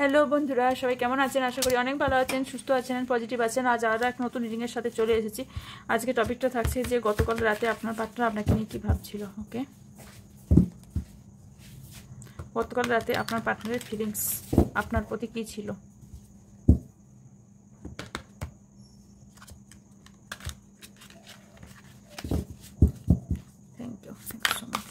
Hello বন্ধুরা, সবাই কেমন আছেন? আশা করি অনেক ভালো আছেন, সুস্থ আছেন, পজিটিভ আছেন। আজ আরও এক নতুন রিডিংয়ের সাথে চলে এসেছি। আজকে টপিকটা থাকছে যে গতকাল রাতে আপনার পার্টনার আপনাকে নিয়ে কী ভাবছিল। ওকে, গতকাল রাতে আপনার পার্টনারের ফিলিংস আপনার প্রতি কী ছিল? Thank you so much.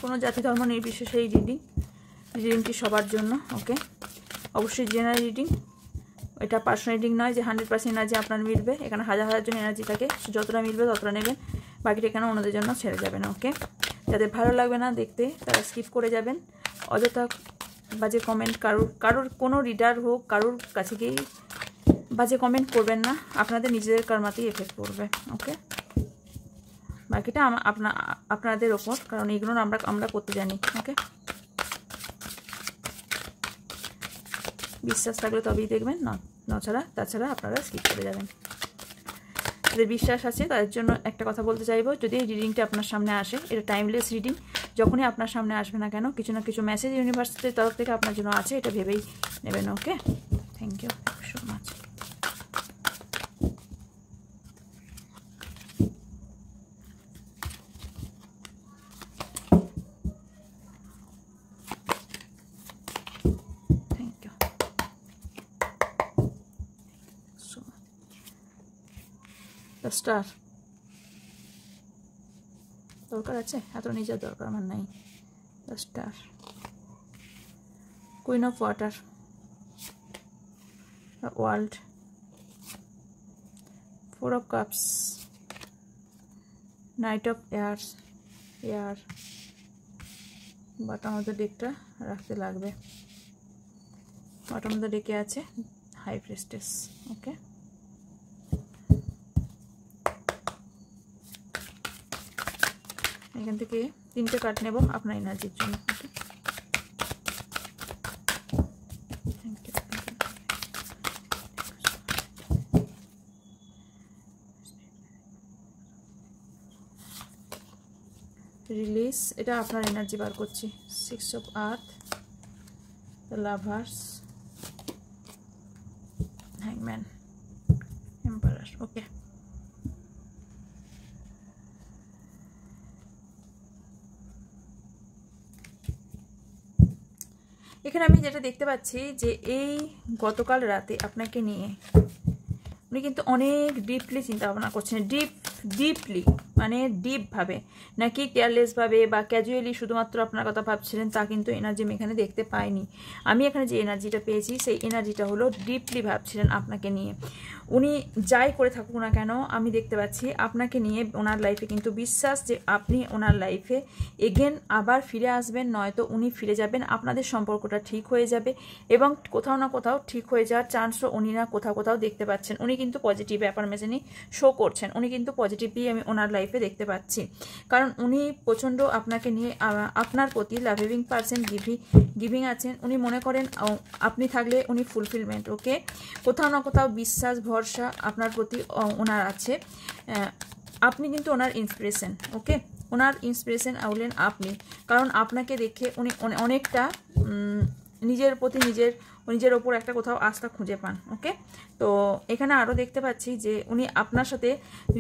কোনো জাতি ধর্ম নির্বিশেষে এই রিডিংটি সবার জন্য। ওকে, অবশ্যই জেনারেল রিডিং, এটা পার্সোনাল রিডিং নয় যে 100% এনার্জি আপনার মিলবে। এখানে হাজার হাজার জন এনার্জি থাকে, যতটা মিলবে ততটা নেবেন, বাকিটা এখানে অন্যদের জন্য ছেড়ে যাবেন। ওকে, যাদের ভালো লাগবে না দেখতে তারা স্কিপ করে যাবেন। অযথা বাজে কমেন্ট কারোর কোনো রিডার হোক কারোর কাছে গিয়েই বাজে কমেন্ট করবেন না, আপনাদের নিজেদের কর্মাতেই এফেক্ট করবে। ওকে, বাকিটা আপনাদের ওপর, কারণ এগুলো আমরা করতে জানি। ওকে, বিশ্বাস থাকলে তবেই দেখবেন, তাছাড়া আপনারা স্কিপ করে যাবেন। যাদের বিশ্বাস আছে তাদের জন্য একটা কথা বলতে চাইবো, যদি এই রিডিংটা আপনার সামনে আসে, এটা টাইমলেস রিডিং, যখনই আপনার সামনে আসবে না কেন কিছু না কিছু মেসেজ ইউনিভার্সিটির তরফ থেকে আপনার জন্য আছে, এটা ভেবেই নেবেন। Okay, thank you so much. Star দরকার আছে, এত নিজের দরকার আমার নাই। Star, queen of water, world, 4 of cups, knight of air. বাটার মধ্যে ডেকটা রাখতে লাগবে। বাটার মধ্যে ডেকে আছে হাই প্রিস্টেস। ওকে, এখান থেকে 3টে কার্ড নেব আপনার এনার্জির জন্য। রিলিজ, এটা আপনার এনার্জি বার করছি। 6 অফ আর্থ, দ্য লাভার্স, হ্যাংম্যান, এম্পারার। ওকে, এখানে আমি যেটা দেখতে পাচ্ছি যে এই গতকাল রাতে আপনাকে নিয়ে উনি কিন্তু অনেক ডিপলি চিন্তা ভাবনা করছেন। ডিপলি মানে ডিপভাবে, নাকি কেয়ারলেসভাবে বা ক্যাজুয়ালি শুধুমাত্র আপনার কথা ভাবছিলেন, তা কিন্তু এনার্জি আমি এখানে দেখতে পাইনি। আমি এখানে যে এনার্জিটা পেয়েছি সেই এনার্জিটা হলো ডিপলি ভাবছিলেন আপনাকে নিয়ে। উনি যাই করে থাকুক না কেন, আমি দেখতে পাচ্ছি আপনাকে নিয়ে ওনার লাইফে কিন্তু বিশ্বাস যে আপনি ওনার লাইফে এগেন আবার ফিরে আসবেন, নয়তো উনি ফিরে যাবেন। আপনাদের সম্পর্কটা ঠিক হয়ে যাবে এবং কোথাও না কোথাও ঠিক হয়ে যাওয়ার চান্সও উনি না কোথাও দেখতে পাচ্ছেন। উনি কিন্তু পজিটিভ অ্যাফার্মেশনই শো করছেন, উনি কিন্তু পজিটিভলি আমি ওনার লাইফে দেখতে পাচ্ছি, কারণ উনি প্রচণ্ড আপনাকে নিয়ে আপনার প্রতি লাভিং পারসন, গিভিং আছেন। উনি মনে করেন আপনি থাকলে উনি ফুলফিলমেন্ট। ওকে, কোথাও না কোথাও বিশ্বাস ভরসা আপনার প্রতি ওনার আছে। আপনি কিন্তু ওনার ইন্সপিরেশন। ওকে, ওনার ইন্সপিরেশন হলেন আপনি, কারণ আপনাকে দেখে উনি অনেকটা নিজের প্রতি নিজের ওপর একটা কোথাও আস্থা খুঁজে পান। ওকে, তো এখানে আরও দেখতে পাচ্ছি যে উনি আপনার সাথে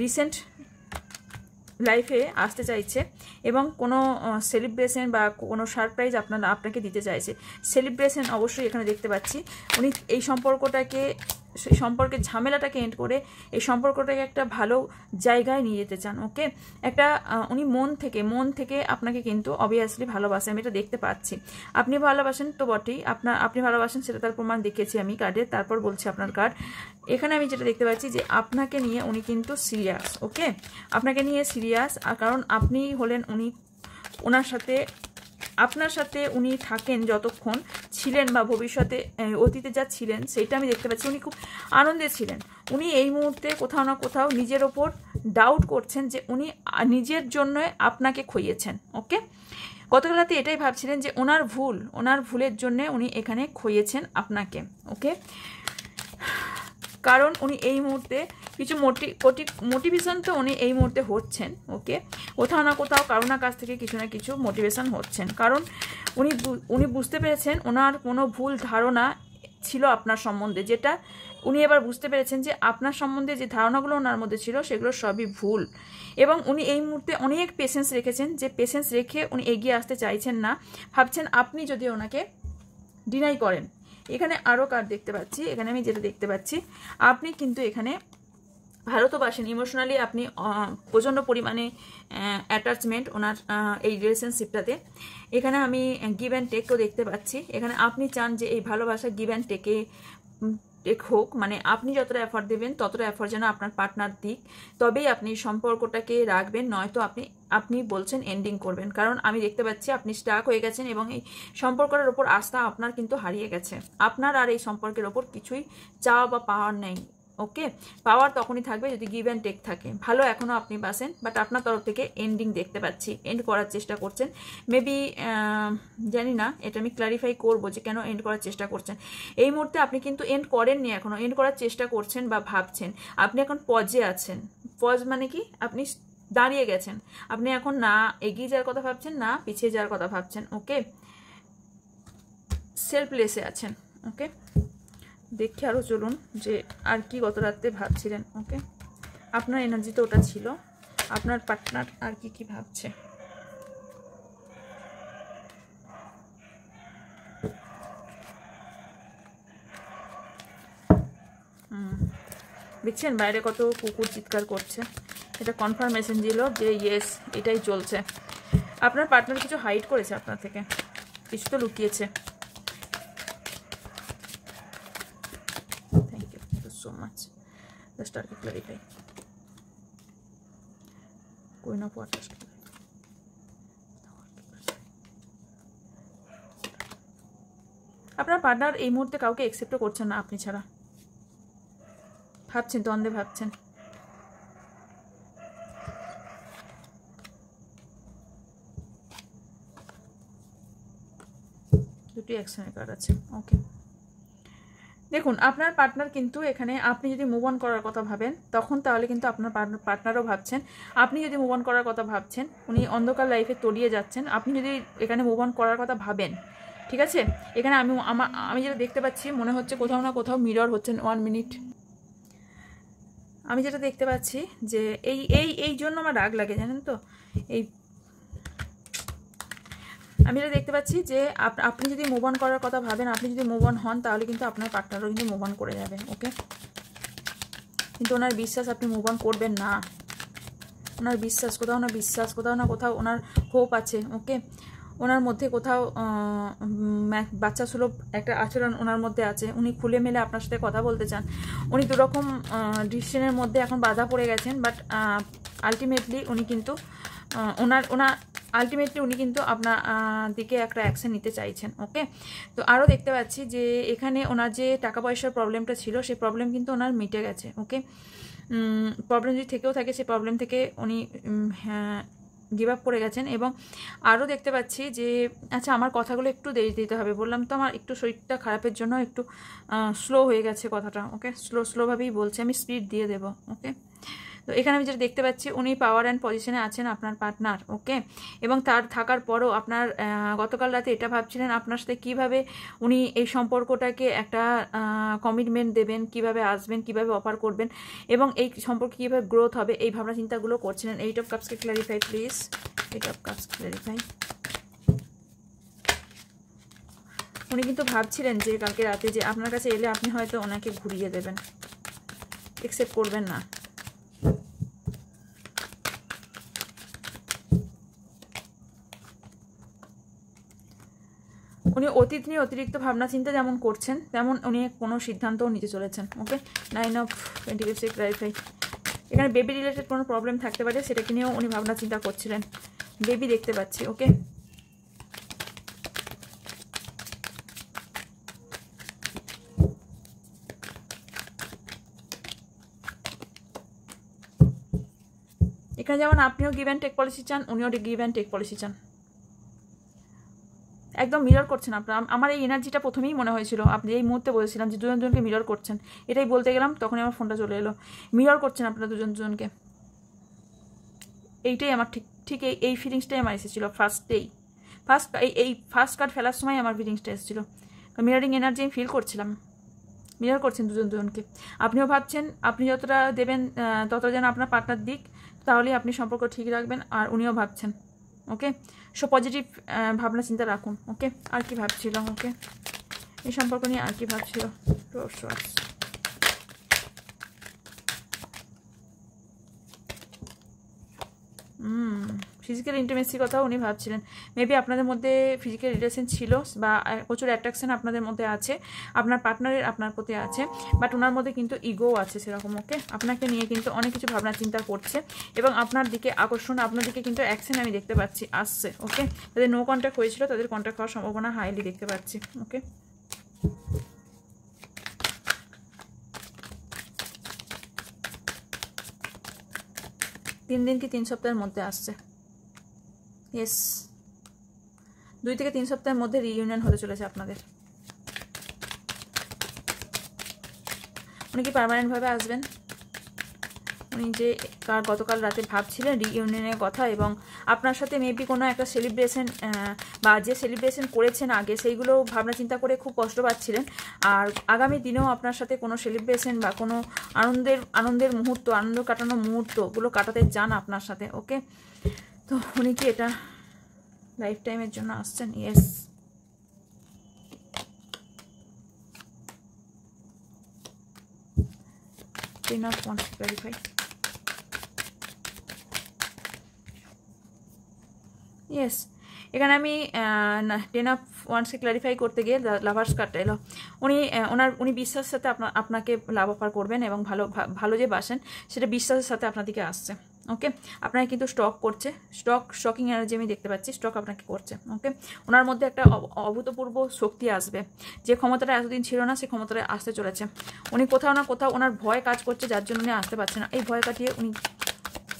রিসেন্ট লাইফে আসতে চাইছে এবং কোনো সেলিব্রেশন বা কোনো সারপ্রাইজ আপনাকে দিতে চাইছে। সেলিব্রেশন অবশ্যই এখানে দেখতে পাচ্ছি। উনি এই সম্পর্কের ঝামেলাটাকে এন্ড করে এই সম্পর্কটাকে একটা ভালো জায়গায় নিয়ে যেতে চান। ওকে, একটা উনি মন থেকে আপনাকে কিন্তু অবভিয়াসলি ভালোবাসেন, আমি এটা দেখতে পাচ্ছি। আপনি ভালোবাসেন তো বটেই, আপনি ভালোবাসেন সেটা তার প্রমাণ দেখিয়েছি আমি কার্ডে, তারপর বলছি আপনার কার্ড। এখানে আমি যেটা দেখতে পাচ্ছি যে আপনাকে নিয়ে উনি কিন্তু সিরিয়াস। ওকে, আপনাকে নিয়ে সিরিয়াস, কারণ আপনি হলেন উনি। আপনার সাথে উনি থাকেন যতক্ষণ ছিলেন বা ভবিষ্যতে অতীতে যা ছিলেন সেটা আমি দেখতে পাচ্ছি। উনি খুব আনন্দে ছিলেন। উনি এই মুহূর্তে কোথাও না কোথাও নিজের ওপর ডাউট করছেন যে উনি নিজের জন্য আপনাকে খইয়েছেন। ওকে, গতকাল রাতে এটাই ভাবছিলেন যে ওনার ভুলের জন্য উনি এখানে খইয়েছেন আপনাকে। ওকে, কারণ উনি এই মুহূর্তে কিছু মোটিভেশন তো উনি এই মুহূর্তে হচ্ছেন। ওকে, কোথাও না কোথাও কারো না কাছ থেকে কিছু না কিছু মোটিভেশন হচ্ছেন, কারণ উনি বুঝতে পেরেছেন ওনার কোনো ভুল ধারণা ছিল আপনার সম্বন্ধে, যেটা উনি এবার বুঝতে পেরেছেন যে আপনার সম্বন্ধে যে ধারণাগুলো ওনার মধ্যে ছিল সেগুলো সবই ভুল, এবং উনি এই মুহূর্তে অনেক পেশেন্স রেখেছেন, যে পেশেন্স রেখে উনি এগিয়ে আসতে চাইছেন না। ভাবছেন আপনি যদি ওনাকে ডিনাই করেন। এখানে আরও কার্ড দেখতে পাচ্ছি, এখানে আমি যেটা দেখতে পাচ্ছি, আপনি কিন্তু এখানে ভালো তো বাসেন, ইমোশনালি আপনি প্রচণ্ড পরিমাণে অ্যাটাচমেন্ট ওনার এই রিলেশনশিপটাতে। এখানে আমি গিভ অ্যান্ড টেকও দেখতে পাচ্ছি। এখানে আপনি চান যে এই ভালোবাসা গিভ অ্যান্ড টেক হোক, মানে আপনি যতটা এফর্ট দেবেন ততটা এফর্ট যেন আপনার পার্টনার দিক, তবেই আপনি সম্পর্কটাকে রাখবেন, নয়তো আপনি বলছেন এন্ডিং করবেন। কারণ আমি দেখতে পাচ্ছি আপনি স্টাক হয়ে গেছেন এবং এই সম্পর্কটার ওপর আস্থা আপনার কিন্তু হারিয়ে গেছে। আপনার আর এই সম্পর্কের ওপর কিছুই চাওয়া বা পাওয়ার নেই। ওকে, পাওয়ার তখনই থাকবে যদি গিভ অ্যান্ড টেক থাকে। ভালো এখনও আপনি বাসেন, বাট আপনার তরফ থেকে এন্ডিং দেখতে পাচ্ছি, এন্ড করার চেষ্টা করছেন। মেবি জানি না, এটা আমি ক্লারিফাই করবো যে কেন এন্ড করার চেষ্টা করছেন। এই মুহূর্তে আপনি কিন্তু এন্ড করেননি, এখনও এন্ড করার চেষ্টা করছেন বা ভাবছেন। আপনি এখন পজে আছেন। পজ মানে কি? আপনি দাঁড়িয়ে গেছেন। আপনি এখন না এগিয়ে যাওয়ার কথা ভাবছেন, না পিছিয়ে যাওয়ার কথা ভাবছেন। ওকে, সেলফলেসে আছেন। ওকে, দেখি আরও চলুন যে আর কি গত রাত্রে ভাবছিলেন। ওকে, আপনার এনার্জি তো ওটা ছিল, আপনার পার্টনার আর কি ভাবছে। দেখছেন বাইরে কত কুকুর চিৎকার করছে, এটা কনফার্মেশন দিল যে ইয়েস এটাই চলছে। আপনার পার্টনার কিছু হাইড করেছে আপনার থেকে, কিছু তো লুকিয়েছে। Thank you so much. Just আর কি ক্লারিফাই कोई ना पार्ट। আপনার পার্টনার এই মুহূর্তে কাউকে অ্যাকসেপ্টও করছেন না আপনি ছাড়া। ভাবছেন, দ্বন্দ্বে ভাবছেন। দুটি অ্যাকশনের কার্ড আছে। ওকে, দেখুন আপনার পার্টনার কিন্তু এখানে, আপনি যদি মুভ অন করার কথা ভাবেন তখন তাহলে কিন্তু আপনার পার্টনারও ভাবছেন। আপনি যদি মুভ অন করার কথা ভাবছেন, উনি অন্ধকার লাইফে তলিয়ে যাচ্ছেন। আপনি যদি এখানে মুভ অন করার কথা ভাবেন, ঠিক আছে, এখানে আমি যেটা দেখতে পাচ্ছি মনে হচ্ছে কোথাও না কোথাও মিরর হচ্ছেন। 1 মিনিট। আমি যেটা দেখতে পাচ্ছি যে এই জন্য আমার রাগ লাগে, জানেন তো। আমি যেটা দেখতে পাচ্ছি যে আপনি যদি মুভ অন করার কথা ভাবেন, আপনি যদি মুভ অন হন, তাহলে কিন্তু আপনার পার্টনারও কিন্তু মুভ অন করে যাবে। ওকে, কিন্তু ওনার বিশ্বাস আপনি মুভ অন করবেন না। ওনার বিশ্বাস, কোথাও না কোথাও ওনার হোপ আছে। ওকে, ওনার মধ্যে কোথাও বাচ্চা সুলভ একটা আচরণ ওনার মধ্যে আছে। উনি খুলে মেলে আপনার সাথে কথা বলতে চান। উনি দুরকম ডিসিশনের মধ্যে এখন বাধা পড়ে গেছেন, বাট আলটিমেটলি উনি কিন্তু উনি কিন্তু আপনার দিকে একটা অ্যাকশন নিতে চাইছেন। ওকে, তো আরও দেখতে পাচ্ছি যে এখানে ওনার যে টাকা পয়সার প্রবলেমটা ছিল, সেই প্রবলেম কিন্তু ওনার মিটে গেছে। ওকে, প্রবলেম যদি থেকেও থাকে, সেই প্রবলেম থেকে উনি গিভ আপ করে গেছেন। এবং আরও দেখতে পাচ্ছি যে, আচ্ছা আমার কথাগুলো একটু দেরি দিতে হবে, বললাম তো আমার একটু শরীরটা খারাপের জন্য একটু স্লো হয়ে গেছে কথাটা। ওকে, স্লোভাবেই বলছি, আমি স্পিড দিয়ে দেবো। ওকে, তো এখানে আমি যেটা দেখতে পাচ্ছি, উনি পাওয়ার অ্যান্ড পজিশনে আছেন আপনার পার্টনার। ওকে, এবং তার থাকার পরও আপনার গতকাল রাতে এটা ভাবছিলেন আপনার সাথে কীভাবে উনি এই সম্পর্কটাকে একটা কমিটমেন্ট দেবেন, কিভাবে আসবেন, কিভাবে অফার করবেন, এবং এই সম্পর্কে কীভাবে গ্রোথ হবে, এই ভাবনা চিন্তাগুলো করছিলেন। 8 অফ কাপসকে clarify please. 8 of cups clarify. উনি কিন্তু ভাবছিলেন যে কালকে রাতে যে আপনার কাছে এলে আপনি হয়তো ওনাকে ঘুরিয়ে দেবেন, অ্যাকসেপ্ট করবেন না। উনি অতীত নিয়ে অতিরিক্ত ভাবনা চিন্তা যেমন করছেন, তেমন উনি কোনো সিদ্ধান্তও নিতে চলেছেন। ওকে, 9 অফ পেন্টিকেলসে ক্ল্যারিফাই। এখানে বেবি রিলেটেড কোনো প্রবলেম থাকতে পারে, সেটাকে নিয়েও উনি ভাবনা চিন্তা করছিলেন। বেবি দেখতে পাচ্ছি। ওকে, এখানে যেমন আপনিও গিভ অ্যান্ড টেক পলিসি চান, উনিও গিভ অ্যান্ড টেক পলিসি চান। একদম মিরর করছেন আপনারা। আমার এই এনার্জিটা প্রথমেই মনে হয়েছিল, আপনি এই মুহূর্তে বলেছিলাম যে দুজনকে মিরর করছেন, এটাই বলতে গেলাম তখনই আমার ফোনটা চলে এলো। মিরর করছেন আপনারা দুজনকে, এইটাই আমার ঠিক এই ফিলিংসটাই আমার এসেছিলো এই ফার্স্ট কার্ড ফেলার সময় আমার ফিলিংসটা এসেছিলো। মিররিং এনার্জি আমি ফিল করছিলাম, মিরর করছেন দুজনকে। আপনিও ভাবছেন আপনি যতটা দেবেন ততটা যেন আপনার পার্টনার দিক, তাহলেই আপনি সম্পর্ক ঠিক রাখবেন, আর উনিও ভাবছেন। ওকে, সো পজিটিভ ভাবনা চিন্তা রাখুন। ওকে, আর কি ভাবছিল, ওকে এই সম্পর্ক নিয়ে আর কি ভাবছিল। ফিজিক্যাল ইন্টিমেসির কথাও উনি ভাবছিলেন। মেবি আপনাদের মধ্যে ফিজিক্যাল রিলেশন ছিল বা প্রচুর অ্যাট্রাকশন আপনাদের মধ্যে আছে, আপনার পার্টনারের আপনার প্রতি আছে, বাট ওনার মধ্যে কিন্তু ইগো আছে সেরকম। ওকে, আপনাকে নিয়ে কিন্তু অনেক কিছু ভাবনা চিন্তা করছে এবং আপনার দিকে আকর্ষণ, আপনার দিকে কিন্তু অ্যাকশন আমি দেখতে পাচ্ছি আসছে। ওকে, তাদের নো কন্ট্যাক্ট হয়েছিল, তাদের কন্ট্যাক্ট হওয়ার সম্ভাবনা হাইলি দেখতে পাচ্ছি। ওকে, 3 দিন কি 3 সপ্তাহের মধ্যে আসছে। ইয়েস, 2 থেকে 3 সপ্তাহের মধ্যে রিইউনিয়ন হতে চলেছে আপনাদের। উনি কি পার্মানেন্টভাবে আসবেন? উনি যে গতকাল রাতে ভাবছিলেন রিইউনিয়নের কথা, এবং আপনার সাথে মেবি কোনো একটা সেলিব্রেশন বা যে সেলিব্রেশন করেছেন আগে সেইগুলো ভাবনা চিন্তা করে খুব কষ্ট পাচ্ছিলেন, আর আগামী দিনেও আপনার সাথে কোনো সেলিব্রেশন বা কোনো আনন্দের মুহূর্ত, আনন্দ কাটানোর মুহূর্তগুলো কাটাতে চান আপনার সাথে। ওকে, তো উনি কি এটা লাইফ টাইমের জন্য আসছেন? Yes, enough wants to clarify. Yes, এখানে আমি 10 অফ ওয়ান্সকে ক্লারিফাই করতে গিয়ে লাভার্স কার্ডটা এলো। উনি বিশ্বাসের সাথে আপনাকে লাভ অফার করবেন, এবং ভালো যে বাসেন সেটা বিশ্বাসের সাথে আপনার দিকে আসছে। ওকে, আপনাকে কিন্তু স্টকিং এনার্জি আমি দেখতে পাচ্ছি, স্টক আপনাকে করছে। ওকে, ওনার মধ্যে একটা অভূতপূর্ব শক্তি আসবে, যে ক্ষমতাটা এতদিন ছিল না সে ক্ষমতাটা আসতে চলেছে। উনি কোথাও না কোথাও ওনার ভয় কাজ করছে, যার জন্য উনি আসতে পারছে না। এই ভয় কাটিয়ে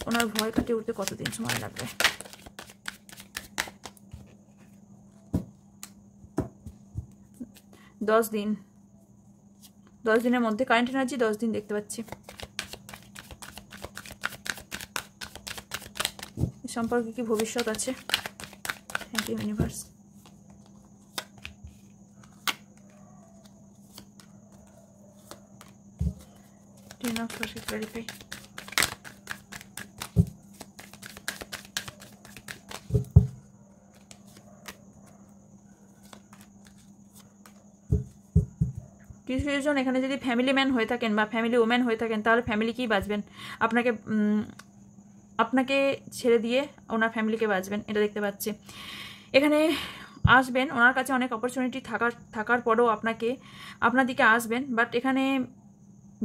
ওনার ভয় কাটিয়ে উঠতে কতদিন সময় লাগবে? 10 দিন। 10 দিনের মধ্যে কারেন্ট এনার্জি 10 দিন দেখতে পাচ্ছি। সম্পর্কে কি ভবিষ্যৎ আছে? Thank you universe. ক্লারিফাই। কিছু জন এখানে যদি ফ্যামিলি ম্যান হয়ে থাকেন বা ফ্যামিলি ওম্যান হয়ে থাকেন, তাহলে ফ্যামিলিকেই বাঁচবেন, আপনাকে ছেড়ে দিয়ে ওনার ফ্যামিলিকে বাঁচবেন, এটা দেখতে পাচ্ছি। এখানে আসবেন, ওনার কাছে অনেক অপরচুনিটি থাকার পরেও আপনার দিকে আসবেন, বাট এখানে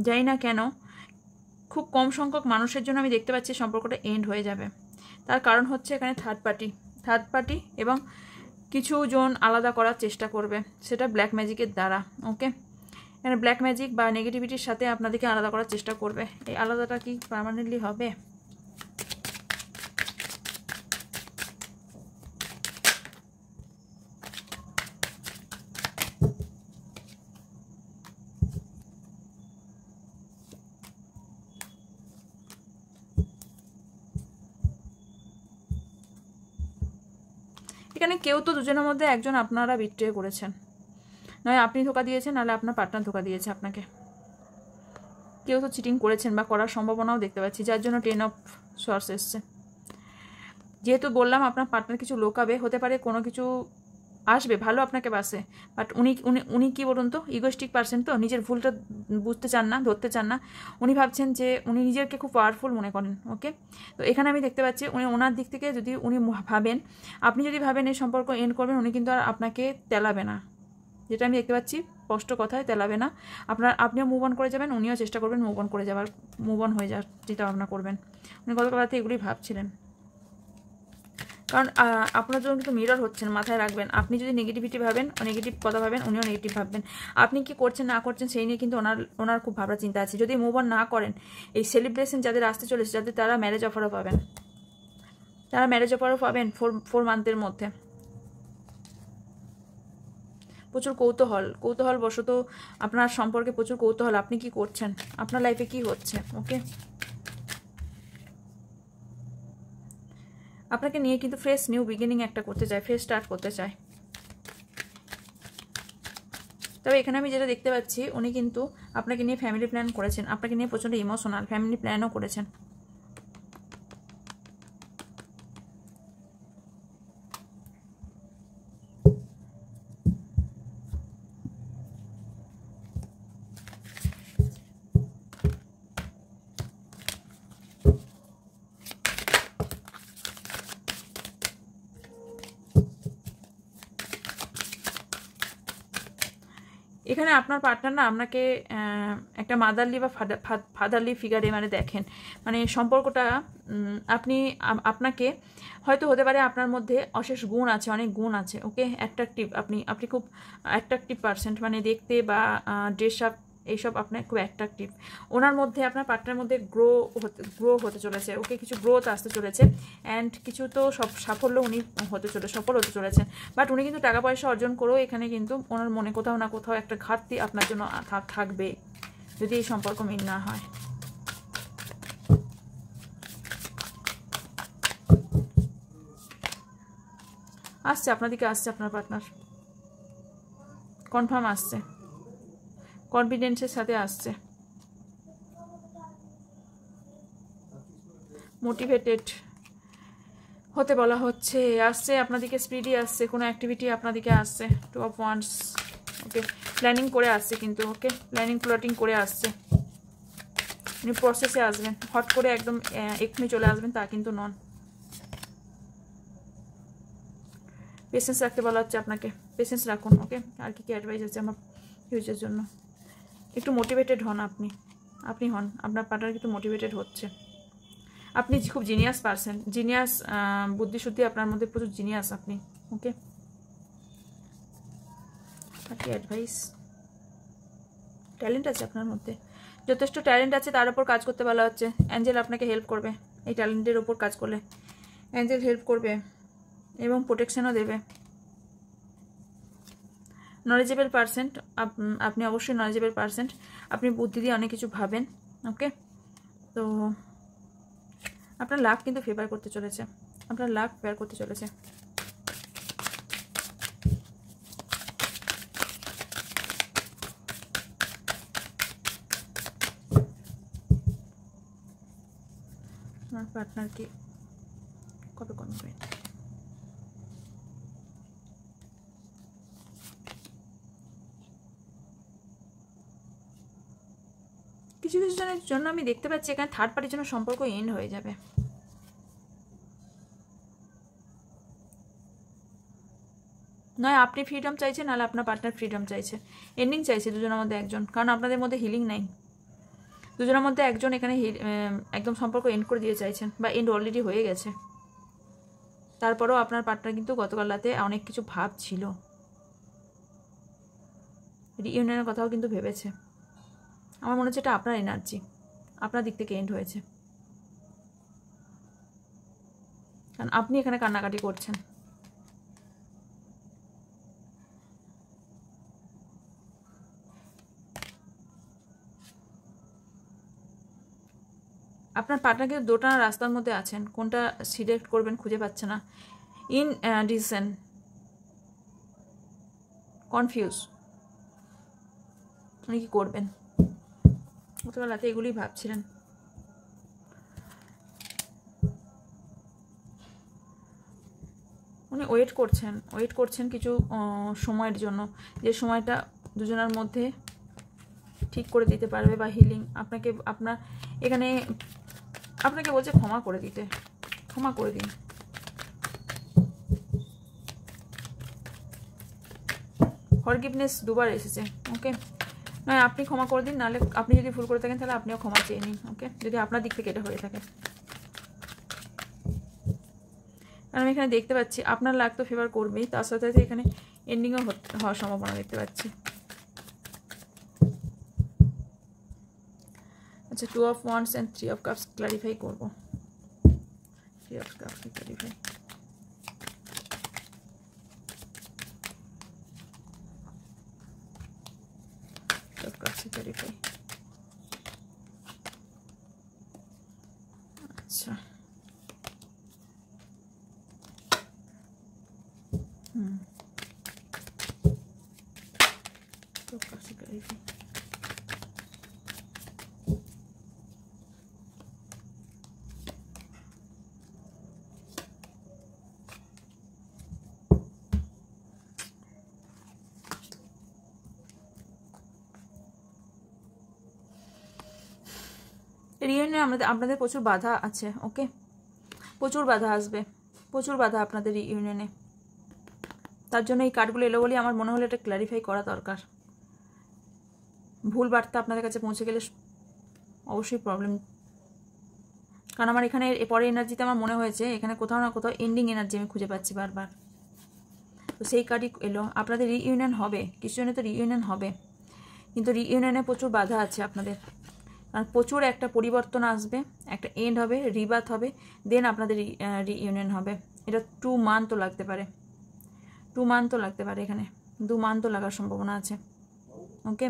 যাই না কেন খুব কম সংখ্যক মানুষের জন্য আমি দেখতে পাচ্ছি সম্পর্কটা এন্ড হয়ে যাবে। তার কারণ হচ্ছে এখানে থার্ড পার্টি এবং কিছু জন আলাদা করার চেষ্টা করবে, সেটা ব্ল্যাক ম্যাজিকের দ্বারা। ওকে, এখানে ব্ল্যাক ম্যাজিক বা নেগেটিভিটির সাথে আপনাদেরকে আলাদা করার চেষ্টা করবে। এই আলাদাটা কি পার্মানেন্টলি হবে? এখানে কেউ তো দুজনের মধ্যে একজন আপনারা বিট্রে করেছেন, নয় আপনি ধোকা দিয়েছেন, নাহলে আপনার পার্টনার ধোকা দিয়েছে আপনাকে। কেউ তো চিটিং করেছেন বা করার সম্ভাবনাও দেখতে পাচ্ছি, যার জন্য 10 অফ সোর্স এসছে। যেহেতু বললাম আপনার পার্টনার কিছু লোকাবে, হতে পারে কোনো কিছু আসবে ভালো আপনাকে বাসে, বাট উনি কি বলুন তো, ইগোস্টিক পারসন, তো নিজের ভুলটা বুঝতে চান না, ধরতে চান না। উনি ভাবছেন যে উনি নিজেকে খুব পাওয়ারফুল মনে করেন। ওকে, তো এখানে আমি দেখতে পাচ্ছি ওনার দিক থেকে যদি উনি ভাবেন, আপনি যদি ভাবেন এই সম্পর্ক এন্ড করবেন, উনি কিন্তু আর আপনাকে তেলাবে না, যেটা আমি দেখতে পাচ্ছি স্পষ্ট কথায় তেলাবে না। আপনিও মুভ অন করে যাবেন, উনিও চেষ্টা করবেন মুভ অন হয়ে যাওয়ার চিন্তা ভাবনা করবেন। উনি গতকাল রাতে এগুলি ভাবছিলেন, কারণ আপনার জন্য কিন্তু মিরর হচ্ছেন, মাথায় রাখবেন। আপনি যদি নেগেটিভিটি ভাবেন, নেগেটিভ কথা ভাবেন, উনিও নেগেটিভ ভাববেন। আপনি কি করছেন না করছেন সেই নিয়ে কিন্তু ওনার খুব ভাবনা চিন্তা আছে। যদি মুভ অন না করেন, এই সেলিব্রেশন যাদের আসতে চলেছে, যাদের তারা ম্যারেজ অফারও পাবেন, 4 মান্থের মধ্যে। প্রচুর কৌতূহল বশত আপনার সম্পর্কে প্রচুর কৌতূহল, আপনি কি করছেন, আপনার লাইফে কি হচ্ছে। ওকে, আপনাকে নিয়ে কিন্তু ফ্রেশ নিউ বিগিনিং একটা করতে চায়, ফ্রেশ স্টার্ট করতে চায়। তবে এখানে আমি যেটা দেখতে পাচ্ছি, উনি কিন্তু আপনাকে নিয়ে ফ্যামিলি প্ল্যান করেছেন, আপনাকে নিয়ে প্রচণ্ড ইমোশনাল, ফ্যামিলি প্ল্যানও করেছেন। এখানে আপনার পার্টনার না আপনাকে একটা মাদারলি বা ফাদারলি ফিগারে মানে দেখেন, মানে সম্পর্কটা আপনাকে হয়তো হতে পারে আপনার মধ্যে অশেষ গুণ আছে, অনেক গুণ আছে। ওকে, অ্যাট্রাকটিভ, আপনি খুব অ্যাট্রাকটিভ পারসন, মানে দেখতে বা ড্রেস আপ এইসব আপনার খুব অ্যাট্রাকটিভ। ওনার মধ্যে আপনার পার্টনার মধ্যে গ্রো হতে চলেছে। ওকে, কিছু গ্রোথ আসতে চলেছে অ্যান্ড কিছু তো সাফল্য উনি সফল হতে চলেছেন। বাট উনি কিন্তু টাকা পয়সা অর্জন করেও এখানে কিন্তু ওনার মনে কোথাও না কোথাও একটা ঘাটতি আপনার জন্য থাকবে যদি এই সম্পর্ক মিল না হয়। আসছে আপনার দিকে, আসছে আপনার পার্টনার, কনফার্ম আসছে, কনফিডেন্সের সাথে আসছে, মোটিভেটেড হতে বলা হচ্ছে, আসছে আপনার দিকে, স্পিডি আসছে, কোনো অ্যাক্টিভিটি আপনার দিকে আসছে, 2 of Wands। ওকে, প্ল্যানিং করে আসছে কিন্তু, ওকে, প্লটিং করে আসছে। উনি প্রসেসে আসবেন, হট করে একদম এক্ষুনি চলে আসবেন তা কিন্তু নন। পেশেন্স রাখতে বলা হচ্ছে আপনাকে, পেশেন্স রাখুন। ওকে, আর কি অ্যাডভাইস আছে আমার ফিউচারের জন্য? একটু মোটিভেটেড হন আপনি হন, আপনার পার্টনার কিন্তু মোটিভেটেড হচ্ছে। আপনি খুব জিনিয়াস পারসন, জিনিয়াস বুদ্ধিশুদ্ধি আপনার মধ্যে প্রচুর জিনিয়াস আপনি। ওকে, আর কি অ্যাডভাইস? ট্যালেন্ট আছে আপনার মধ্যে, যথেষ্ট ট্যালেন্ট আছে, তার উপর কাজ করতে বলা হচ্ছে। অ্যাঞ্জেল আপনাকে হেল্প করবে, এই ট্যালেন্টের উপর কাজ করলে অ্যাঞ্জেল হেল্প করবে এবং প্রোটেকশনও দেবে। নলেজেবল পারসন, আপনি অবশ্যই নলেজেবল পারসন, আপনি বুদ্ধি দিয়ে অনেক কিছু ভাবেন। ওকে, তো আপনার লাক কিন্তু ফেভার করতে চলেছে, আপনার লাক ফেভার করতে চলেছে। আপনার পার্টনারকে কবে কনফিডেন্ট? কিছু কিছু জনের জন্য আমি দেখতে পাচ্ছি এখানে থার্ড পার্টির জন্য সম্পর্ক এন্ড হয়ে যাবে। নয় আপনি ফ্রিডম চাইছেন, নাহলে আপনার পার্টনার ফ্রিডম চাইছে, এন্ডিং চাইছে দুজনের মধ্যে একজন, কারণ আপনাদের মধ্যে হিলিং নাই। দুজনের মধ্যে একজন এখানে একদম সম্পর্ক এন্ড করে দিয়ে চাইছেন, বা এন্ড অলরেডি হয়ে গেছে। তারপরেও আপনার পার্টনার কিন্তু গতকাল রাতে অনেক কিছু ভাবছিল, রিইউনিয়নের কথাও কিন্তু ভেবেছে। আমার মনে হচ্ছে এটা আপনার এনার্জি, আপনার দিক থেকে এন্ড হয়েছে, কারণ আপনি এখানে কান্নাকাটি করছেন। আপনার পার্টনার কিন্তু দোটানা রাস্তার মধ্যে আছেন, কোনটা সিলেক্ট করবেন খুঁজে পাচ্ছে না, ইন ডিসিশন, কনফিউজ, উনি কি করবেন। গতকাল রাতে এগুলোই ভাবছিলেন। উনি ওয়েট করছেন কিছু সময়ের জন্য, যে সময়টা দুজনের মধ্যে ঠিক করে দিতে পারবে, বা হিলিং আপনার এখানে আপনাকে বলছে ক্ষমা করে দিন। ফরগিভনেস দুবার এসেছে। ওকে, নয় আপনি ক্ষমা করে দিন, নাহলে আপনি যদি ভুল করে থাকেন তাহলে আপনিও ক্ষমা চেয়ে নিন। ওকে, যদি আপনার দিক থেকে এটা হয়ে থাকে, কারণ আমি এখানে দেখতে পাচ্ছি আপনার লাক তো ফেভার করবেই, তার সাথে সাথে এখানে এন্ডিংও হওয়ার সম্ভাবনা দেখতে পাচ্ছি। আচ্ছা, 2 of Wands and 3 of Cups clarify করবো। 3 of Cups ক্লারিফাই। ক্লারিফাই। আচ্ছা ক্লারিফাই। রিইউনিয়নে আপনাদের প্রচুর বাধা আছে, ওকে, প্রচুর বাধা আসবে, প্রচুর বাধা আপনাদের রিইউনিয়নে। তার জন্য এই কার্ডগুলো এলো বলেই আমার মনে হলো এটা ক্ল্যারিফাই করা দরকার। ভুল বার্তা আপনাদের কাছে পৌঁছে গেলে অবশ্যই প্রবলেম, কারণ আমার এখানে পরে এনার্জিতে আমার মনে হয়েছে এখানে কোথাও না কোথাও এন্ডিং এনার্জি আমি খুঁজে পাচ্ছি বারবার। তো সেই কার্ডই এলো। আপনাদের রিইউনিয়ন হবে, কিছু জনের তো রিইউনিয়ন হবে, কিন্তু রিইউনিয়নে প্রচুর বাধা আছে আপনাদের। কারণ প্রচুর একটা পরিবর্তন আসবে, একটা এন্ড হবে, রিবার্থ হবে, দেন আপনাদের রিইউনিয়ন হবে। এটা 2 মান্থও লাগতে পারে, 2 মান্থও লাগতে পারে, এখানে 2 মান্থও লাগার সম্ভাবনা আছে, ওকে।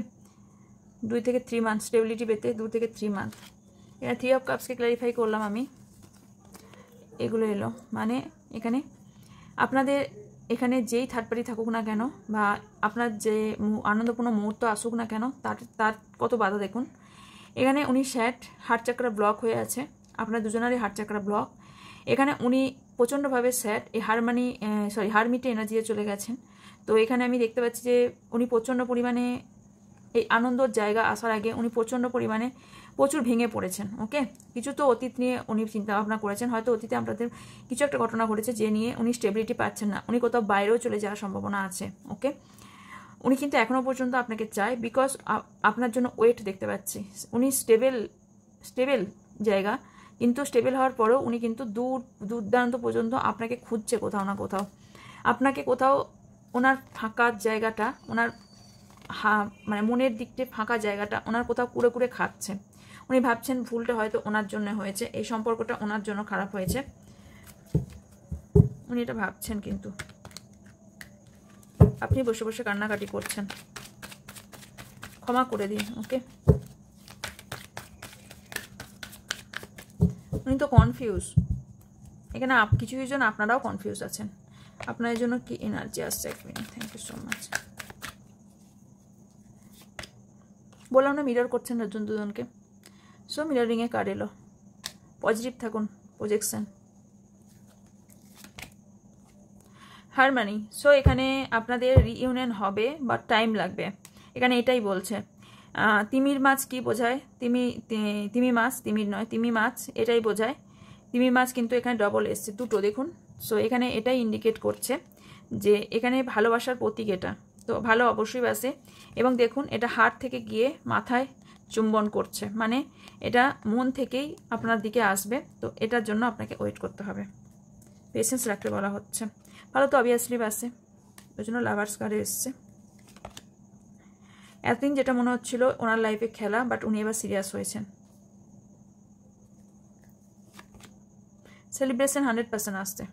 2 থেকে 3 মান্থ স্টেবিলিটি পেতে 2 থেকে 3 মান্থ। এখানে 3 অফ কাপসকে ক্ল্যারিফাই করলাম আমি, এগুলো এলো। মানে এখানে আপনাদের এখানে যেই থার্ড পার্টি থাকুক না কেন, বা আপনার যে আনন্দপূর্ণ মুহূর্ত আসুক না কেন, তার কত বাধা দেখুন। এখানে উনি স্যাড, হার্ট চাকরা ব্লক হয়ে আছে, আপনার দুজনেরই হার্ট চাকরা ব্লক। এখানে উনি প্রচণ্ডভাবে স্যাড, এই হারমিটে এনার্জিতে চলে গেছেন। তো এখানে আমি দেখতে পাচ্ছি যে উনি প্রচণ্ড পরিমাণে এই আনন্দর জায়গা আসার আগে উনি প্রচণ্ড পরিমাণে প্রচুর ভেঙে পড়েছেন, ওকে। কিছু তো অতীত নিয়ে উনি চিন্তা ভাবনা করেছেন, হয়তো অতীতে আপনাদের কিছু একটা ঘটনা ঘটেছে যে নিয়ে উনি স্টেবিলিটি পাচ্ছেন না, উনি কোথাও বাইরেও চলে যাওয়ার সম্ভাবনা আছে, ওকে। উনি কিন্তু এখনও পর্যন্ত আপনাকে চায়, বিকজ আপনার জন্য ওয়েট দেখতে পাচ্ছি। উনি স্টেবল জায়গা, কিন্তু স্টেবল হওয়ার পরেও উনি কিন্তু দূরান্ত পর্যন্ত আপনাকে খুঁজছে কোথাও না কোথাও। আপনাকে কোথাও ওনার ফাঁকা জায়গাটা, ওনার মানে মনের দিকতে ফাঁকা জায়গাটা ওনার কোথাও কুড়ে কুড়ে খাচ্ছে। উনি ভাবছেন ভুলটা হয়তো ওনার জন্য হয়েছে, এই সম্পর্কটা ওনার জন্য খারাপ হয়েছে, উনি এটা ভাবছেন। কিন্তু আপনি বসে বসে কান্নাকাটি করছেন, ক্ষমা করে দিন, ওকে। উনি তো কনফিউজ এখানে, কিছু জন আপনারাও কনফিউজ আছেন। আপনার জন্য কি এনার্জি আসছে? 1 minute, thank you so much. বললাম না মিরর করছেন দুজনকে, সো মিররিংয়ে কার্ড এলো। পজিটিভ থাকুন, প্রজেকশন, হারমানি। সো এখানে আপনাদের রিইউনিয়ন হবে, বাট টাইম লাগবে, এখানে এটাই বলছে। তিমির মাছ কি বোঝায়? তিমি মাছ, তিমির নয়, তিমি মাছ এটাই বোঝায়। তিমি মাছ কিন্তু এখানে ডবল এসছে, দুটো দেখুন। সো এখানে এটাই ইন্ডিকেট করছে যে এখানে ভালোবাসার প্রতীক এটা। তো ভালো অবশ্যই বাসে, এবং দেখুন এটা হার্ট থেকে গিয়ে মাথায় চুম্বন করছে, মানে এটা মন থেকেই আপনার দিকে আসবে। তো এটার জন্য আপনাকে ওয়েট করতে হবে, পেশেন্স রাখতে বলা হচ্ছে। ভালো তো অবভিয়াসলি বাসে, ওই জন্য লাভার্স কার্ডে এসছে। এতদিন যেটা মনে হচ্ছিল ওনার লাইফে খেলা, বাট উনি এবার সিরিয়াস হয়েছেন। সেলিব্রেশন 100% আসছে।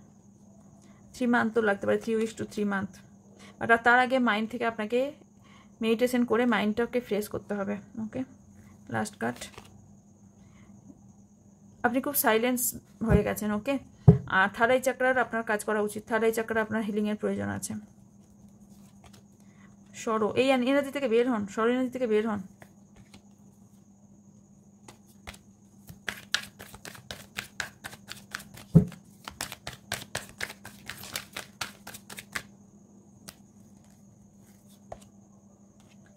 3 মান্থ তো লাগতে পারে, 3 উইকস টু 3 মান্থ, বাট তার আগে মাইন্ড থেকে আপনাকে মেডিটেশন করে মাইন্ডটাকে ফ্রেশ করতে হবে, ওকে। লাস্ট কার্ড, আপনি খুব সাইলেন্স হয়ে গেছেন, ওকে। আর থার্ড আই চাকরার আপনার কাজ করা উচিত, থার্ড আই চাকরা আপনার হিলিংয়ের প্রয়োজন আছে। সরো, এই এনার্জি থেকে বের হন, সরো এনার্জি থেকে বের হন।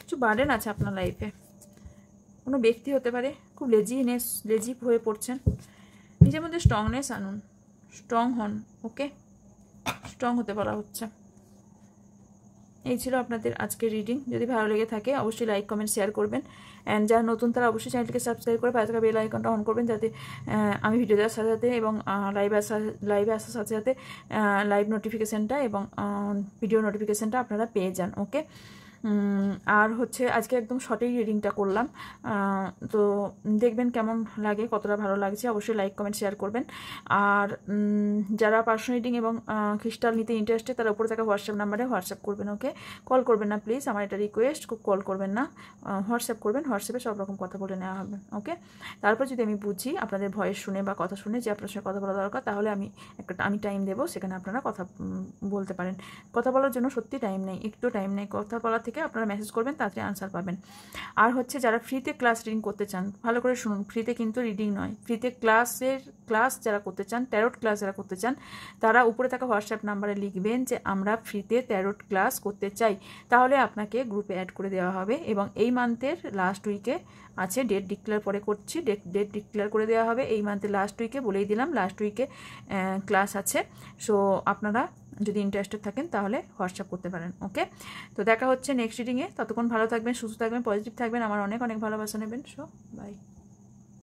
কিছু বার্ডেন আছে আপনার লাইফে, কোনো ব্যক্তি হতে পারে, খুব লেজি হয়ে পড়ছেন। নিজের মধ্যে স্ট্রংনেস আনুন, স্ট্রং হন, ওকে। স্ট্রং হতে বলা হচ্ছে। এই ছিল আপনাদের আজকের রিডিং। যদি ভালো লেগে থাকে অবশ্যই লাইক, কমেন্ট, শেয়ার করবেন। অ্যান্ড যারা নতুন তারা অবশ্যই চ্যানেলটিকে সাবস্ক্রাইব করে পাশে থাকা বেল আইকনটা অন করবেন, যাতে আমি ভিডিও দেওয়ার সাথে সাথে এবং লাইভে আসার সাথে সাথে লাইভ নোটিফিকেশানটা এবং ভিডিও নোটিফিকেশানটা আপনারা পেয়ে যান, ওকে। আর হচ্ছে আজকে একদম শর্টেই রিডিংটা করলাম। তো দেখবেন কেমন লাগে, কতটা ভালো লাগছে, অবশ্যই লাইক কমেন্ট শেয়ার করবেন। আর যারা পার্সোনাল রিডিং এবং ক্রিস্টাল নিতে ইন্টারেস্টেড তারা উপরে থাকা হোয়াটসঅ্যাপ নাম্বারে হোয়াটসঅ্যাপ করবেন। ওকে, কল করবেন না প্লিজ, আমার এটা রিকোয়েস্ট, কল করবেন না, হোয়াটসঅ্যাপ করবেন। হোয়াটসঅ্যাপে সব রকম কথা বলে নেওয়া হবে। ওকে, তারপর যদি আমি বুঝি আপনাদের ভয়েস শুনে বা কথা শুনে যে আপনার সঙ্গে কথা বলা দরকার, তাহলে আমি টাইম দেবো, সেখানে আপনারা কথা বলতে পারেন। কথা বলার জন্য সত্যি টাইম নেই, একটু টাইম নেই। কথা বলা থেকে আপনারা মেসেজ করবেন, তাড়াতাড়ি আনসার পাবেন। আর হচ্ছে যারা ফ্রিতে ক্লাস রিডিং করতে চান, ভালো করে শুনুন, ফ্রিতে কিন্তু রিডিং নয়, ফ্রিতে ক্লাস যারা করতে চান, ট্যারোট ক্লাস যারা করতে চান, তারা উপরে থাকা হোয়াটসঅ্যাপ নাম্বারে লিখবেন যে আমরা ফ্রিতে ট্যারোট ক্লাস করতে চাই, তাহলে আপনাকে গ্রুপে অ্যাড করে দেওয়া হবে। এবং এই মান্থের লাস্ট উইকে আছে, ডেট ডিক্লেয়ার পরে করছি, ডেট ডিক্লেয়ার করে দেওয়া হবে এই মান্থের লাস্ট উইকে, বলেই দিলাম লাস্ট উইকে ক্লাস আছে। সো আপনারা যদি ইন্টারেস্টেড থাকেন তাহলে হোয়াটসঅ্যাপ করতে পারেন। ওকে, তো দেখা হচ্ছে নেক্সট রিডিংয়ে। ততক্ষণ ভালো থাকবেন, সুস্থ থাকবেন, পজিটিভ থাকবেন, আমার অনেক অনেক ভালোবাসা নেবেন। So by.